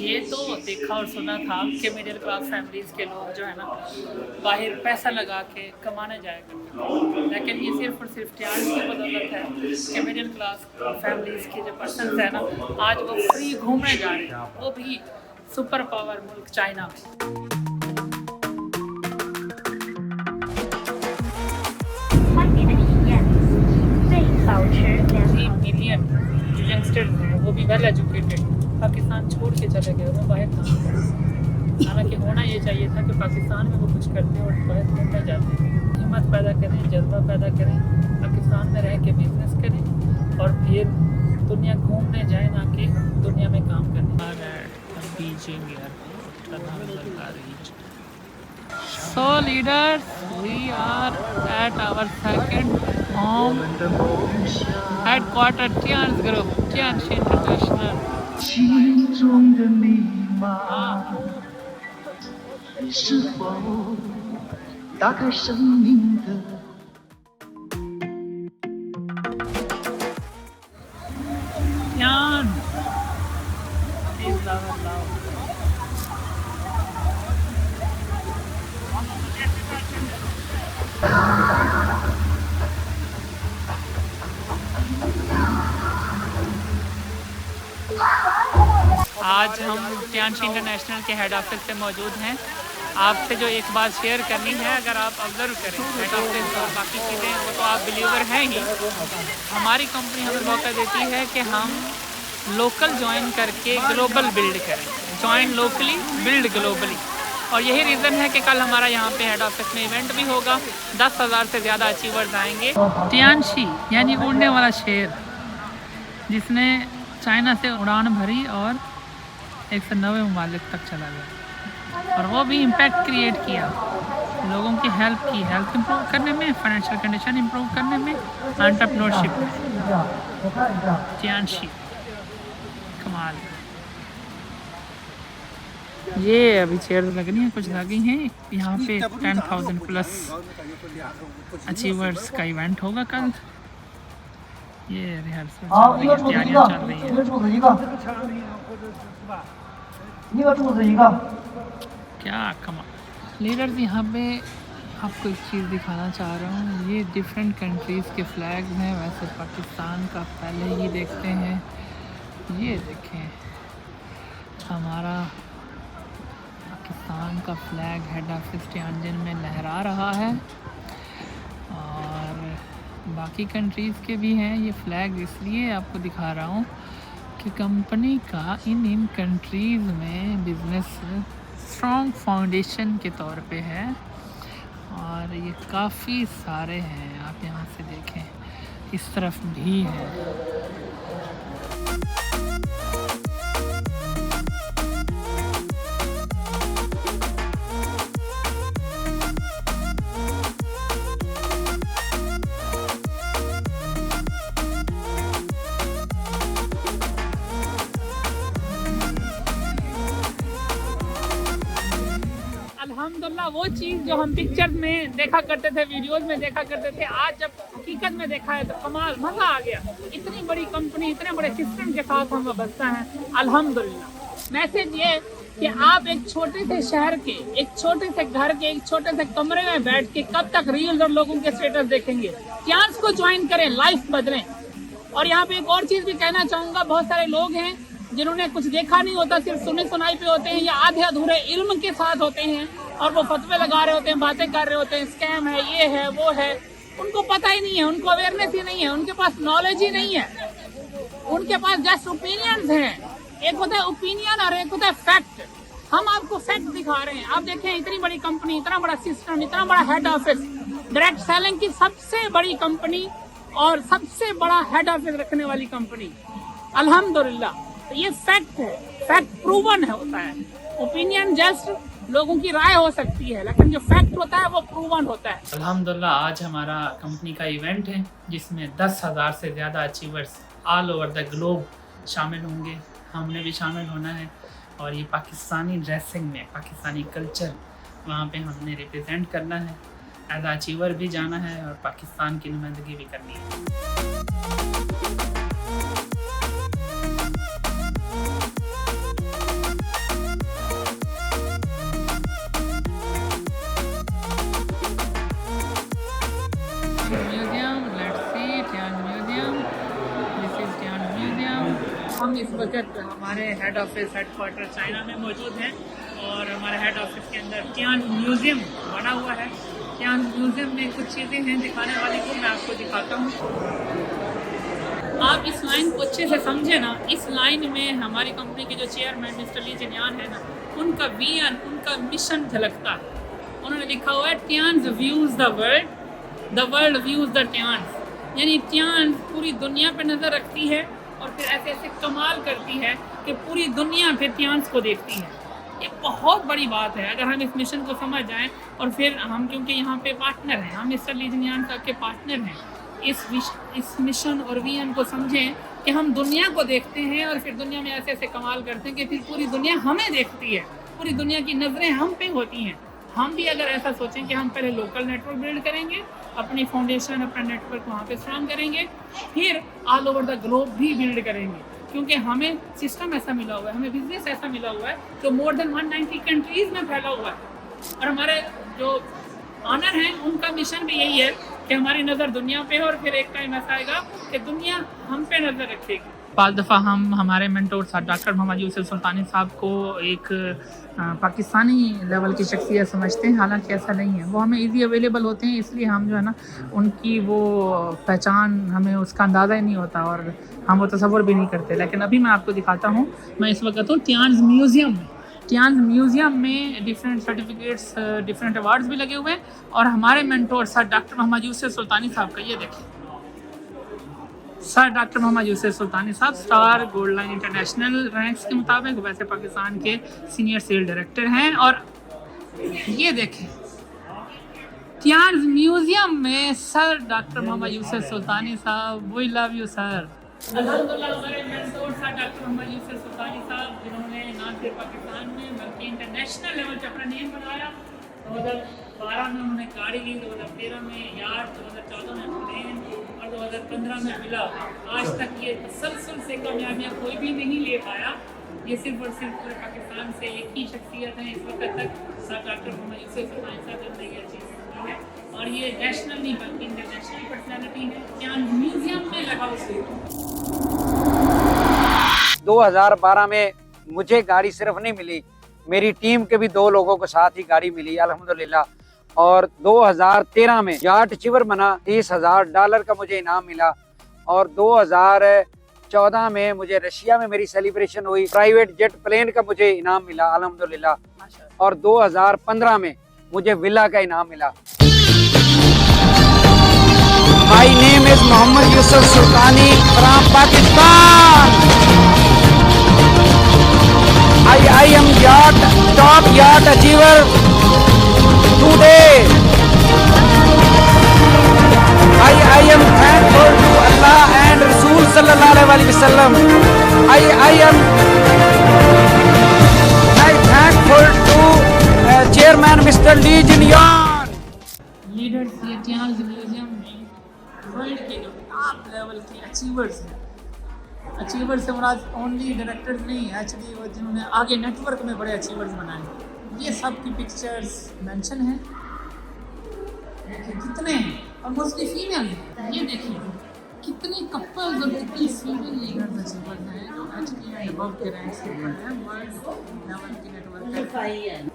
ये तो देखा और सुना था कि मिडिल क्लास फैमिलीज़ के लोग जो है ना बाहर पैसा लगा के कमाने जाया करते हैं, लेकिन ये सिर्फ और सिर्फ टियान की बदौलत है कि मिडिल क्लास फैमिलीज़ के जो पर्सन है ना आज वो फ्री घूमने जा रहे हैं, वो भी सुपर पावर मुल्क चाइना में। 3 मिलियन जो यंगस्टर्स हैं वो भी वेल एजुकेटेड पाकिस्तान छोड़ के चले गए, वो बाहर काम कर रहे हैं। हालांकि होना ये चाहिए था कि पाकिस्तान में वो कुछ करते और बाहर घूमने जाते। हिम्मत पैदा करें, जज्बा पैदा करें, पाकिस्तान में रह के बिजनेस करें और फिर दुनिया घूमने जाए, ना कि दुनिया में काम करें। So leaders, we are at our second home headquarter Tian's Group, Tianxi International. 心中的密码是否打开生命的 Tian is our love. आज हम टियानशी इंटरनेशनल के हेड ऑफिस से मौजूद हैं। आपसे जो एक बात शेयर करनी है, अगर आप ऑब्जर्व करें हेड ऑफिस और बाकी चीज़ें, वो तो आप बिलीवर हैं ही। हमारी कंपनी हमें मौका देती है कि हम लोकल ज्वाइन करके ग्लोबल बिल्ड करें, ज्वाइन लोकली बिल्ड ग्लोबली। और यही रीज़न है कि कल हमारा यहाँ पे हेड ऑफिस में इवेंट भी होगा। 10,000 से ज़्यादा अचीवर्स आएंगे। टियानशी यानी उड़ने वाला शेर, जिसने चाइना से उड़ान भरी और 190 ममालिक तक चला गया, और वो भी इम्पैक्ट क्रिएट किया, लोगों की हेल्प की, हेल्थ इम्प्रूव करने में, फाइनेंशियल कंडीशन इम्प्रूव करने में, एंटरप्रेन्योरशिप में। टियानशी कमाल। ये अभी चेयर लगनी है, कुछ लगी हैं यहाँ पे। 10,000 प्लस अचीवर्स का इवेंट होगा कल। ये रिहर्सल चल रही है, तैयारियाँ चल रही हैं। क्या कमाल। लीडर्स, यहाँ पे आपको एक चीज़ दिखाना चाह रहा हूँ। ये डिफरेंट कंट्रीज़ के फ्लैग्स हैं। वैसे पाकिस्तान का पहले ही देखते हैं। ये देखें, हमारा पाकिस्तान का फ्लैग हेड ऑफिस टियानजिन में लहरा रहा है, और बाकी कंट्रीज़ के भी हैं। ये फ्लैग इसलिए आपको दिखा रहा हूँ कि कंपनी का इन कंट्रीज़ में बिज़नेस स्ट्रॉन्ग फाउंडेशन के तौर पे है, और ये काफ़ी सारे हैं। आप यहाँ से देखें, इस तरफ भी हैं। अल्हम्दुलिल्लाह, वो चीज़ जो हम पिक्चर्स में देखा करते थे, वीडियोस में देखा करते थे, आज जब हकीकत में देखा है तो कमाल, मज़ा आ गया। इतनी बड़ी कंपनी, इतने बड़े सिस्टम के साथ हम बसता है। अल्हम्दुलिल्लाह। मैसेज ये कि आप एक छोटे से शहर के, एक छोटे से घर के, एक छोटे से कमरे में बैठ के कब तक रील्स और लोगों के स्टेटस देखेंगे। टियान्स को ज्वाइन करें, लाइफ बदलें। और यहाँ पे एक और चीज़ भी कहना चाहूँगा, बहुत सारे लोग हैं जिन्होंने कुछ देखा नहीं होता, सिर्फ सुने सुनाई पे होते हैं, या आधे अधूरे इल्म के साथ होते हैं, और वो फतवे लगा रहे होते हैं, बातें कर रहे होते हैं, स्कैम है, ये है, वो है। उनको पता ही नहीं है, उनको अवेयरनेस ही नहीं है, उनके पास नॉलेज ही नहीं है। उनके पास जस्ट ओपिनियंस हैं। एक होता है ओपिनियन और एक होता है फैक्ट। हम आपको फैक्ट दिखा रहे हैं। आप देखें, इतनी बड़ी कंपनी, इतना बड़ा सिस्टम, इतना बड़ा हेड ऑफिस, डायरेक्ट सेलिंग की सबसे बड़ी कंपनी और सबसे बड़ा हेड ऑफिस रखने वाली कंपनी। अल्हम्दुलिल्लाह। तो ये फैक्ट है, फैक्ट प्रूवन है, होता है। ओपिनियन जस्ट लोगों की राय हो सकती है, लेकिन जो फैक्ट होता है वो प्रूवन होता है। अल्हम्दुलिल्लाह, आज हमारा कंपनी का इवेंट है जिसमें 10,000 से ज़्यादा achievers all over the globe शामिल होंगे। हमने भी शामिल होना है, और ये पाकिस्तानी ड्रेसिंग में, पाकिस्तानी कल्चर वहाँ पे हमने रिप्रेजेंट करना है। एज अचीवर भी जाना है और पाकिस्तान की नुमाइंदगी भी करनी है। हम इस वक्त हमारे हेड ऑफिस हेडक्वार्टर चाइना में मौजूद हैं और हमारे हेड ऑफिस के अंदर टियान म्यूज़ियम बना हुआ है। टियान म्यूज़ियम में कुछ चीज़ें हैं दिखाने वाली को मैं आपको दिखाता हूँ। आप इस लाइन को अच्छे से समझे ना, इस लाइन में हमारी कंपनी के जो चेयरमैन मिस्टर ली जिनयान है ना, उनका विजन, उनका मिशन झलकता है। उन्होंने लिखा हुआ है Tiens views the world views the Tiens, यानी टियान्स पूरी दुनिया पे नज़र रखती है और फिर ऐसे ऐसे कमाल करती है कि पूरी दुनिया फिर टियान्स को देखती है। ये बहुत बड़ी बात है अगर हम इस मिशन को समझ जाएं। और फिर हम क्योंकि यहाँ पे पार्टनर हैं, हम मिस्टर ली जिनयान साहब के पार्टनर हैं, इस मिशन और विजन को समझें कि हम दुनिया को देखते हैं और फिर दुनिया में ऐसे ऐसे कमाल करते हैं कि फिर पूरी दुनिया हमें देखती है, पूरी दुनिया की नज़रें हम पे होती हैं। हम भी अगर ऐसा सोचें कि हम पहले लोकल नेटवर्क बिल्ड करेंगे, अपनी फाउंडेशन, अपना नेटवर्क वहाँ पे स्ट्रॉन्ग करेंगे, फिर ऑल ओवर द ग्लोब भी बिल्ड करेंगे, क्योंकि हमें सिस्टम ऐसा मिला हुआ है, हमें बिजनेस ऐसा मिला हुआ है जो मोर देन 190 कंट्रीज़ में फैला हुआ है। और हमारे जो ऑनर हैं उनका मिशन भी यही है कि हमारी नज़र दुनिया पे है और फिर एक टाइम ऐसा आएगा कि दुनिया हम पे नज़र रखेगी। पाँच दफ़ा हम हमारे मेंटोर साहब डॉक्टर मोहम्मद यूसुफ सुल्तानी साहब को एक पाकिस्तानी लेवल की शख्सियत समझते हैं, हालांकि ऐसा नहीं है। वो हमें इजी अवेलेबल होते हैं, इसलिए हम जो है ना उनकी वो पहचान, हमें उसका अंदाज़ा ही नहीं होता और हम वो तसव्वुर भी नहीं करते। लेकिन अभी मैं आपको दिखाता हूँ, मैं इस वक्त हूँ टियान्स म्यूज़ियम में। टियान्स म्यूज़ियम में डिफरेंट सर्टिफिकेट्स, डिफरेंट अवार्ड्स भी लगे हुए हैं और हमारे mentor sir doctor Mohammad Yusuf Sultani sahab का ये देखिए, sir doctor Mohammad Yusuf Sultani sahab star gold line international ranks के मुताबिक वैसे पाकिस्तान के सीनियर सेल डायरेक्टर हैं। और ये देखें टियान्स म्यूज़ियम में sir doctor Mohammad Yusuf Sultani sahab, we love you sir. अल्हम्दुलिल्लाह हमारे mentor sir doctor Mohammad Yusuf Sultani sahab, जिन्होंने ना सिर्फ पाकिस्तान में बल्कि इंटरनेशनल लेवल पर अपना नेम बनाया। 2012 में उन्होंने गाड़ी ली, 2013 में यार्ड, 2014 में प्लेन और 2015 में मिला। आज तक ये तसलसल से कामयाबियाँ कोई भी नहीं ले पाया। ये सिर्फ और सिर्फ पूरे पाकिस्तान से एक ही शख्सियत है इस वक्त तक, सर डॉक्टर मोहम्मद यूसुफ सुल्तानी साहब, जिन्होंने ये चीज़ की है और ये नेशनल नहीं बल्कि इंटरनेशनल पर्सनैलिटी है। टियान्स म्यूज़ियम में लगा हुआ। 2012 में मुझे गाड़ी सिर्फ नहीं मिली, मेरी टीम के भी 2 लोगों को साथ ही गाड़ी मिली अल्हम्दुलिल्लाह। और 2013 में यार्ड अचीवर बना, $30,000 का मुझे इनाम मिला। और 2014 में मुझे रशिया में मेरी सेलिब्रेशन हुई, प्राइवेट जेट प्लेन का मुझे इनाम मिला अल्हम्दुलिल्लाह। और 2015 में मुझे विला का इनाम मिला। My name is Mohammad Yusuf Sultani from Pakistan. I am top yacht achiever today. I am thankful to Allah and Rasul sallallahu alaihi wasallam. I am thankful to chairman Mr. Lee Jinyan. Leaders ये टियान्स म्यूज़ियम में world के जो top level के achievers हैं, achiever से मुराद only directors नहीं है, actually वो जिन्होंने आगे नेटवर्क में बड़े अचीवर्स बनाए, ये सब की पिक्चर्स मेंशन हैं। कितने हैं और मोस्टली फीमेल हैं। ये देखिए कितने कपल्स और कितनी फीमेल लीडर्स अचीवर्स हैं जो एक्चुअली में अबव के रैंक्स के ऊपर हैं, वर्ल्ड लेवल के नेटवर्क है।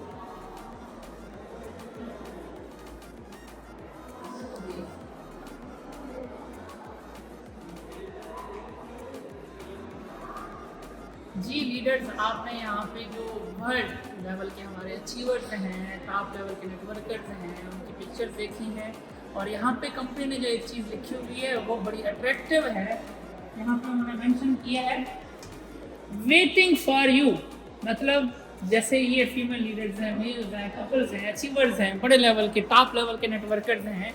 जी लीडर्स, आपने यहाँ पे जो वर्ल्ड लेवल के हमारे अचीवर्स हैं, टॉप लेवल के नेटवर्कर्स हैं, उनकी पिक्चर्स देखी हैं। और यहाँ पे कंपनी ने जो एक चीज़ लिखी हुई है वो बड़ी अट्रैक्टिव है। यहाँ पे उन्होंने मेंशन किया है वेटिंग फॉर यू, मतलब जैसे ये फीमेल लीडर्स हैं, मेल्स हैं, कपल्स हैं, अचीवर्स हैं, बड़े लेवल के टॉप लेवल के नेटवर्कर्स हैं,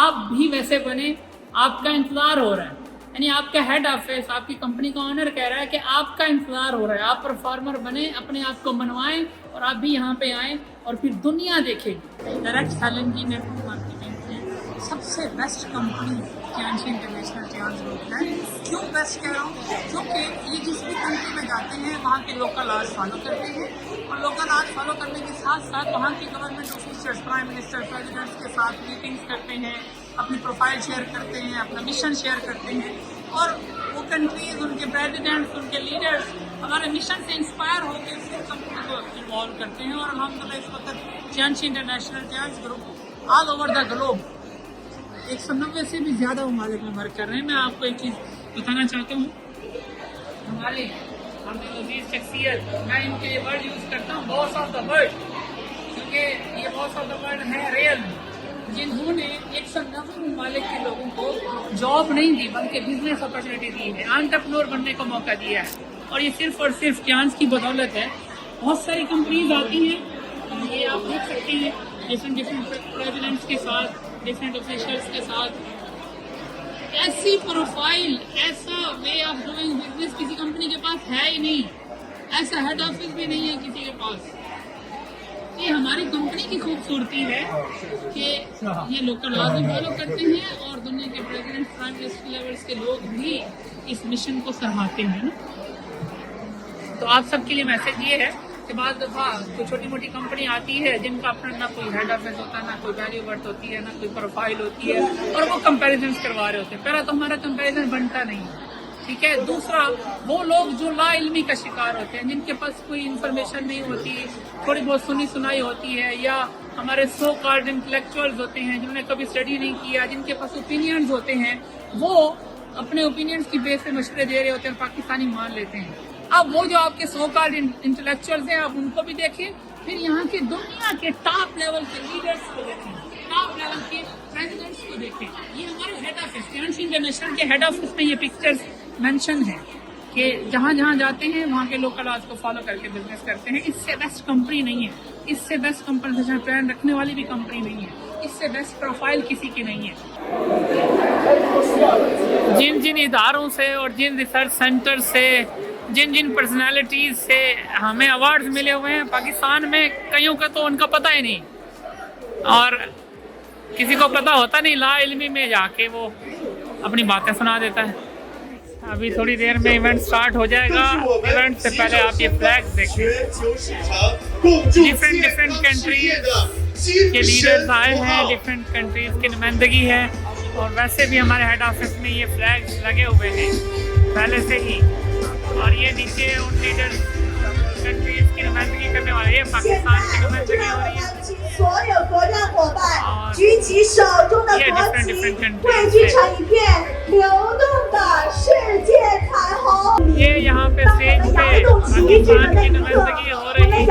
आप भी वैसे बने, आपका इंतज़ार हो रहा है। यानी आपका हेड ऑफिस, आपकी कंपनी का ऑनर कह रहा है कि आपका इंतज़ार हो रहा है, आप परफॉर्मर बने, अपने आप को मनवाएं और आप भी यहाँ पे आएँ और फिर दुनिया देखेगी। डायरेक्ट सेलिंग की नेटवर्क मार्केटिंग में सबसे बेस्ट कंपनी टियान्स इंटरनेशनल टियान्स ग्रुप है। क्यों बेस्ट कह रहा हूँ? क्योंकि ये जिस भी कंट्री में जाते हैं वहाँ के लोकल आर्ट्स फॉलो करते हैं और लोकल आर्ट्स फॉलो करने के साथ साथ वहाँ की government officers, prime minister, presidents के साथ मीटिंग्स करते हैं, अपनी प्रोफाइल शेयर करते हैं, अपना मिशन शेयर करते हैं और वो कंट्रीज, उनके प्रेसिडेंट्स, उनके लीडर्स हमारे मिशन से इंस्पायर होकर फिर कंपनी को इन्वॉल्व करते हैं। और अल्हम्दुलिल्लाह इस वक्त Tianshi international Tianshi group all over the globe 190 से भी ज़्यादा ममालिक में वर्क कर रहे हैं। मैं आपको एक चीज़ बताना चाहता हूँ, हमारे अजीज शख्सियत, मैं इनके वर्ड यूज़ करता हूँ, बॉस ऑफ द वर्ल्ड, क्योंकि ये बॉस ऑफ द वर्ल्ड है रियल, जिन्होंने 190 ममालिक के लोगों को जॉब नहीं दी बल्कि बिजनेस अपॉर्चुनिटी दी है, एंटरप्रेन्योर बनने का मौका दिया है। और ये सिर्फ और सिर्फ टियांश की बदौलत है। बहुत सारी कंपनीज आती हैं, ये आप देख सकते हैं, डिफरेंट प्रेसिडेंट्स के साथ, डिफरेंट ऑफिशियल्स के साथ, ऐसी प्रोफाइल, ऐसा वे ऑफ डूइंग बिजनेस किसी कंपनी के पास है ही नहीं, ऐसा हेड ऑफिस भी नहीं है किसी के पास। ये हमारी कंपनी की खूबसूरती है कि ये लोकल लॉज फॉलो करते हैं और दुनिया के प्रेसिडेंट, प्राइम मिनिस्टर लेवल्स के लोग भी इस मिशन को सराहते हैं ना। तो आप सबके लिए मैसेज ये है कि बाद दफ़ा कोई छोटी मोटी कंपनी आती है जिनका अपना ना कोई हेड ऑफिस होता, ना कोई वैल्यू वर्थ होती है, ना कोई प्रोफाइल होती है, और वो कंपैरिजन करवा रहे होते हैं। पहला तो हमारा कंपैरिजन बनता नहीं, ठीक है। दूसरा, वो लोग जो ला इल्मी का शिकार होते हैं, जिनके पास कोई इन्फॉर्मेशन नहीं होती, थोड़ी बहुत सुनी सुनाई होती है, या हमारे सो कॉल्ड इंटेलेक्चुअल्स होते हैं जिन्होंने कभी स्टडी नहीं किया, जिनके पास ओपिनियंस होते हैं, वो अपने ओपिनियंस की बेस पे मशवरे दे रहे होते हैं और पाकिस्तानी मान लेते हैं। अब वो जो आपके सो कॉल्ड इंटेलेक्चुअल्स हैं, आप उनको भी देखें, फिर यहाँ के दुनिया के टॉप लेवल के लीडर्स को देखें, टॉप लेवल के प्रेसिडेंट्स को देखें। ये हमारे हेड ऑफिस, टियांशी इंटरनेशनल के हेड ऑफिस में ये पिक्चर्स मेंशन है कि जहाँ जहाँ जाते हैं वहाँ के लोकल लॉज को फॉलो करके बिजनेस करते हैं। इससे बेस्ट कंपनी नहीं है, इससे बेस्ट कंपनसेशन प्लान रखने वाली भी कंपनी नहीं है, इससे बेस्ट प्रोफाइल किसी की नहीं है। जिन जिन इदारों से और जिन रिसर्च सेंटर से, जिन जिन पर्सनालिटीज से हमें अवार्ड्स मिले हुए हैं, पाकिस्तान में कईयों का तो उनका पता ही नहीं, और किसी को पता होता नहीं, ला इल्मी में जाके वो अपनी बातें सुना देता है। अभी थोड़ी देर में इवेंट स्टार्ट हो जाएगा। इवेंट से पहले आप ये फ्लैग देखें, डिफरेंट कंट्रीज के लीडर्स आए हैं, डिफरेंट कंट्रीज की नुमाइंदगी है, और वैसे भी हमारे हेड ऑफिस में ये फ्लैग्स लगे हुए हैं पहले से ही। और ये नीचे उन लीडर्स कंट्रीज की नुमाइंदगी करने वाले, ये पाकिस्तान की नुमाइंदगी हो रही है, और ये डिफरेंट कंट्रीज ये यहाँ पे स्टेज पे पाकिस्तान की नुमाइंदगी हो रही है।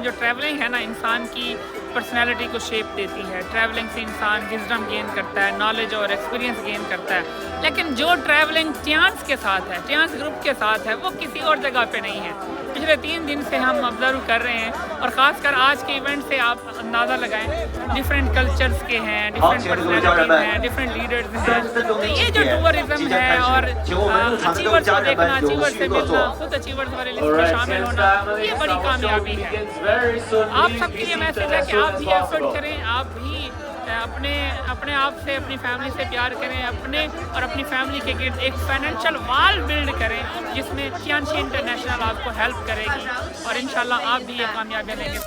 जो ट्रैवलिंग है ना, इंसान की पर्सनैलिटी को शेप देती है। ट्रैवलिंग से इंसान विजडम गेन करता है, नॉलेज और एक्सपीरियंस गेन करता है। लेकिन जो ट्रैवलिंग टियांश के साथ है, टियांश ग्रुप के साथ है, वो किसी और जगह पे नहीं है। पिछले 3 दिन से हम ऑब्जर्व कर रहे हैं, और ख़ासकर आज के इवेंट से आप अंदाज़ा लगाएं, डिफरेंट कल्चर्स के हैं, डिफरेंट पर्सनैलिटीज़ हैं, डिफरेंट लीडर्स हैं। तो ये जो टूरिज्म है और अचीवर्स को देखना, अचीवर्स से मिलना, खुद अचीवर्स वाले लिस्ट में शामिल होना, ये बड़ी कामयाबी है। आप सबके लिए मैसेज है कि आप भी एफर्ट करें, आप भी अपने आप से, अपनी फैमिली से प्यार करें, अपने और अपनी फैमिली के गिर्द एक फाइनेंशियल वॉल बिल्ड करें, जिसमें टियांशी इंटरनेशनल आपको हेल्प करेगी, और इंशाल्लाह आप भी ये कामयाबियाँ लेंगे।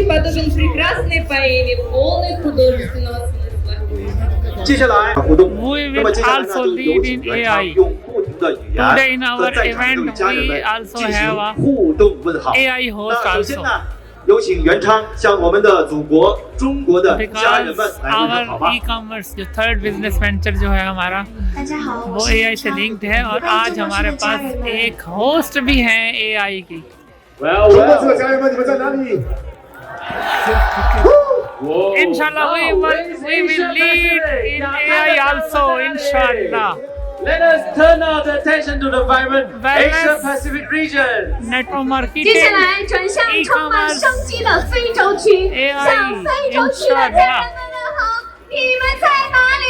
Подобен прекрасной поэме, полной художественного смысла. 接下来互动， We 那么 will 接下来呢 also 就有 lead 请 in 原唱 AI. 用不同的语 Today 言 in 和 our 在场各位 event, 家人 we 们 also 进 have 行 a 互动问好。 AI host 那首先 also. 呢，有请原唱向我们的祖国中国的家人们 Because 来问好好 our 吧。 e-commerce जो थर्ड बिजनेस वेंचर जो है हमारा, 大家好， वो 我是 AI से लिंक्ड है, और आज हमारे पास एक होस्ट भी है AI की। 中国这个家人们，你们在哪里？ Inshallah we will lead in AI also, inshallah. Let us turn our attention to the vibrant Wellness. Asia Pacific region. Network 接下来转向充满生机的非洲区， AI 向非洲区的家人们问好，你们在哪里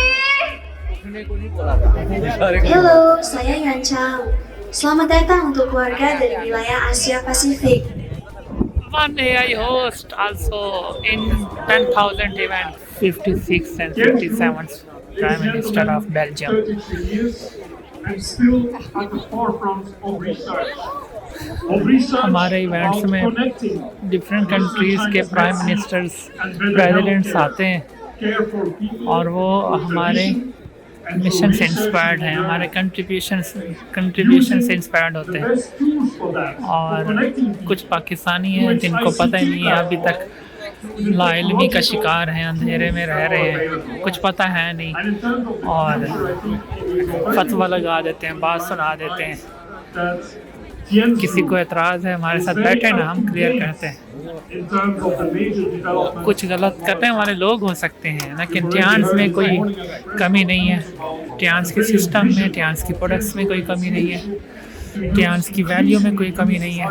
Halo, saya Yancang. Selamat datang untuk keluarga dari wilayah Asia Pasifik. One AI host also in 10,000 events, 56 and 57 Prime Minister of Belgium. 33 years and still at the forefront of research हमारे events of में connecting different countries के prime ministers presidents आते हैं care for people और वो हमारे mission से inspired हैं, हमारे कंट्रीब्यूशन से इंस्पायर्ड होते हैं। best tools for that और for connecting people. कुछ पाकिस्तानी हैं जिनको पता ही नहीं है, अभी तक लाइलमी का शिकार हैं, अंधेरे में रह रहे हैं, कुछ पता है नहीं And in terms of the और future, I think फतवा लगा देते हैं, बात सुना देते हैं। that Tianzi, किसी को एतराज़ है हमारे साथ बैठे ना, हम क्लियर करते हैं। in terms of the major development, कुछ गलत करने वाले लोग हो सकते हैं, लेकिन टियान्स में कोई कमी नहीं है, टियान्स के सिस्टम में, टियान्स की प्रोडक्ट्स में कोई कमी नहीं है, टियान्स की वैल्यू में कोई कमी नहीं है।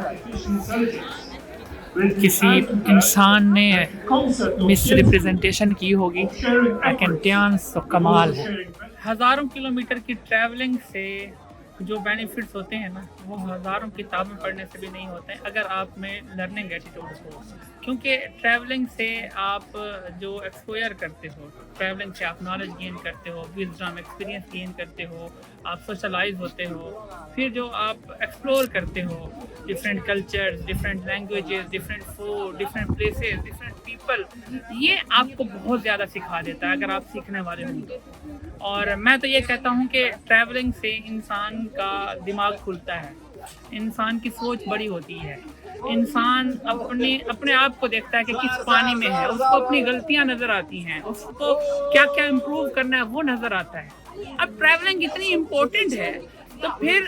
किसी इंसान ने concept of मिस रिप्रेजेंटेशन की होगी, sharing लेकिन टियान्स तो कमाल है। sharing हज़ारों किलोमीटर की ट्रैवलिंग से जो बेनिफिट्स होते हैं ना, वो हज़ारों किताबें पढ़ने से भी नहीं होते हैं अगर आप में लर्निंग एटीट्यूड हो। क्योंकि ट्रैवलिंग से आप जो एक्सपोयर करते हो, ट्रैवलिंग से आप नॉलेज गेन करते हो, विजडम एक्सपीरियंस गेन करते हो, आप सोशलाइज होते हो, फिर जो आप एक्सप्लोर करते हो different cultures, different languages, different food, different places, different people, ये आपको बहुत ज़्यादा सिखा देता है अगर आप सीखने वाले होंगे। और मैं तो ये कहता हूँ कि ट्रैवलिंग से इंसान का दिमाग खुलता है, इंसान की सोच बड़ी होती है, इंसान अपने आप को देखता है कि किस पानी में है, उसको अपनी गलतियाँ नज़र आती हैं, उसको क्या क्या इम्प्रूव करना है वो नज़र आता है। अब ट्रैवलिंग इतनी इम्पोर्टेंट है तो फिर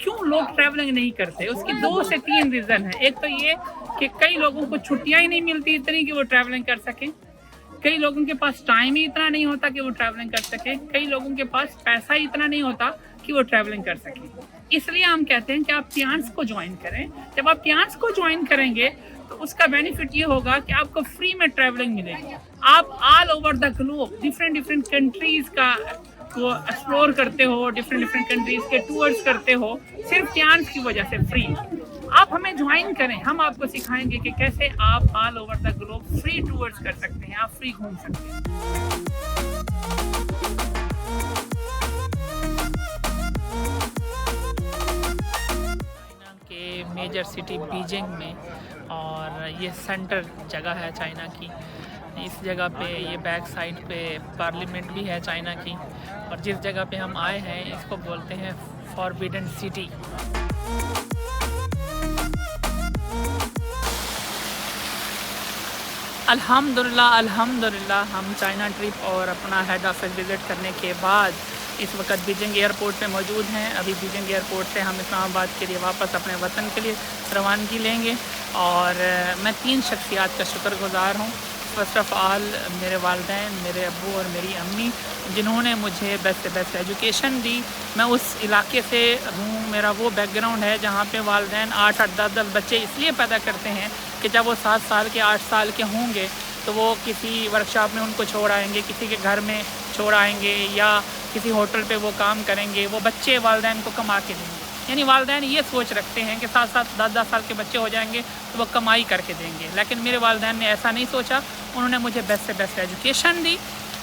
क्यों लोग ट्रैवलिंग नहीं करते? उसकी 2 से 3 रीज़न है। एक तो ये कि कई लोगों को छुट्टियाँ ही नहीं मिलती इतनी कि वो ट्रैवलिंग कर सकें, कई लोगों के पास टाइम ही इतना नहीं होता कि वो ट्रैवलिंग कर सकें, कई लोगों के पास पैसा ही इतना नहीं होता कि वो ट्रैवलिंग कर सकें। इसलिए हम कहते हैं कि आप टियान्स को ज्वाइन करें। जब आप टियान्स को ज्वाइन करेंगे तो उसका बेनिफिट ये होगा कि आपको फ्री में ट्रैवलिंग मिलेगी। आप all over the globe different countries का को एक्सप्लोर करते हो, डिफरेंट कंट्रीज़ के टूर्स करते हो, सिर्फ टियान्स की वजह से फ्री। आप हमें ज्वाइन करें, हम आपको सिखाएंगे कि कैसे आप all over the globe free tours कर सकते हैं, आप फ्री घूम सकते हैं। चाइना के मेजर सिटी बीजिंग में, और ये सेंटर जगह है चाइना की। इस जगह पे ये बैक साइड पे पार्लियामेंट भी है चाइना की, और जिस जगह पे हम आए हैं इसको बोलते हैं फॉरबिडन सिटी। अल्हम्दुलिल्लाह हम चाइना ट्रिप और अपना हेड ऑफिस विज़िट करने के बाद इस वक्त बीजिंग एयरपोर्ट पे मौजूद हैं। अभी बीजिंग एयरपोर्ट से हम इस्लामाबाद के लिए वापस अपने वतन के लिए रवानगी लेंगे, और मैं 3 शख्सियात का शुक्रगुज़ार हूँ। फ़र्स्ट ऑफ़ ऑल मेरे वालिदैन, मेरे अब्बू और मेरी अम्मी, जिन्होंने मुझे बेस्ट से बेस्ट एजुकेशन दी। मैं उस इलाके से हूँ, मेरा वो बैकग्राउंड है जहाँ पे वालिदैन 8-8, 10-10 बच्चे इसलिए पैदा करते हैं कि जब वो 7 साल के 8 साल के होंगे तो वो किसी वर्कशॉप में उनको छोड़ आएंगे, किसी के घर में छोड़ आएंगे, या किसी होटल पे वो काम करेंगे, वो बच्चे वालिदैन को कमा के देंगे। यानी वालिदैन ये सोच रखते हैं कि 7-7, 10-10 साल के बच्चे हो जाएंगे तो वो कमाई करके देंगे, लेकिन मेरे वालिदैन ने ऐसा नहीं सोचा। उन्होंने मुझे बेस्ट से बेस्ट एजुकेशन दी,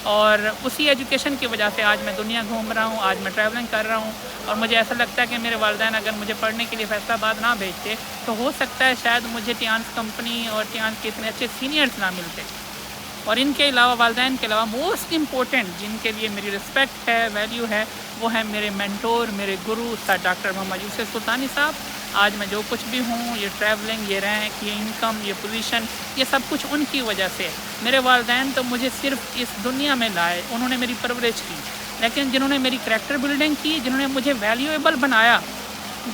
और उसी एजुकेशन की वजह से आज मैं दुनिया घूम रहा हूँ, आज मैं ट्रैवलिंग कर रहा हूँ। और मुझे ऐसा लगता है कि मेरे वालिदैन अगर मुझे पढ़ने के लिए फैसलाबाद ना भेजते तो हो सकता है शायद मुझे टियान्स कंपनी और टियान्स के इतने अच्छे सीनियर्स ना मिलते। और इनके अलावा, वालिदैन के अलावा, मोस्ट इम्पोर्टेंट जिनके लिए मेरी रिस्पेक्ट है, वैल्यू है, वो है मेरे मेंटोर, मेरे गुरु सर डॉक्टर मोहम्मद यूसुफ सुल्तानी साहब। आज मैं जो कुछ भी हूँ, ये ट्रैवलिंग, ये रैंक, ये इनकम, ये पोजीशन, ये सब कुछ उनकी वजह से। मेरे वालिदैन तो मुझे सिर्फ इस दुनिया में लाए, उन्होंने मेरी परवरिश की, लेकिन जिन्होंने मेरी करैक्टर बिल्डिंग की, जिन्होंने मुझे वैल्यूएबल बनाया,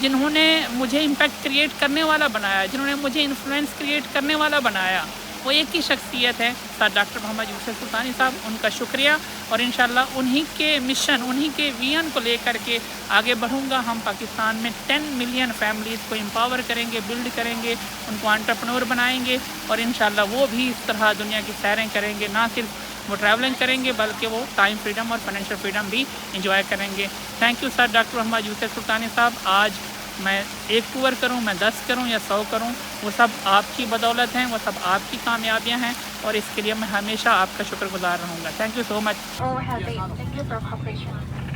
जिन्होंने मुझे इम्पैक्ट क्रिएट करने वाला बनाया, जिन्होंने मुझे इन्फ्लुएंस क्रिएट करने वाला बनाया, वो एक ही शख्सियत है सर डॉक्टर मोहम्मद यूसुफ सुल्तानी साहब। उनका शुक्रिया और इंशाल्लाह उन्हीं के मिशन, उन्हीं के विजन को लेकर के आगे बढ़ूँगा। हम पाकिस्तान में 10 मिलियन फैमिलीज़ को एम्पावर करेंगे, बिल्ड करेंगे, उनको एंटरप्रेन्योर बनाएंगे और इंशाल्लाह वो भी इस तरह दुनिया की सैरें करेंगे। ना सिर्फ वो ट्रैवलिंग करेंगे बल्कि वो टाइम फ्रीडम और फाइनेंशियल फ्रीडम भी इंजॉय करेंगे। Thank you sir doctor Mohammad Yusuf Sultani sahab. आज मैं एक टूर करूं, मैं 10 करूं या 100 करूं, वो सब आपकी बदौलत हैं, वो सब आपकी कामयाबियां हैं और इसके लिए मैं हमेशा आपका शुक्रगुजार रहूँगा। Thank you so much. Oh, have a thank you for cooperation.